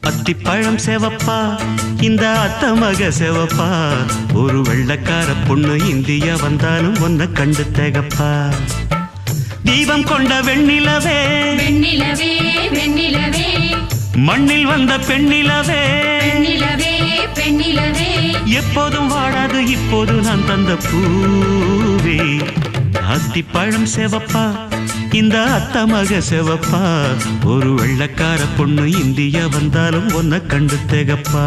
அத்திப்பழம் செவப்பா இந்த அத்த மக செவப்பா ஒரு வெள்ளக்கார பொண்ணு இந்தியா வந்தாலும் ஒன்ன கண்டு திகப்பா தீபம் கொண்ட வெண்ணிலவே வெண்ணிலவே வெண்ணிலவே மண்ணில் வந்த பெண்ணிலவே பெண்ணிலவே பெண்ணிலவே எப்போதும் வாடாது இப்போது நான் தந்த பூவே அத்திப்பழம் செவப்பா இந்த அத்த மக செவப்பா ஒரு வெள்ளக்கார பொண்ணு இந்தியா வந்தாலும் ஒன்ன கண்டு திகப்பா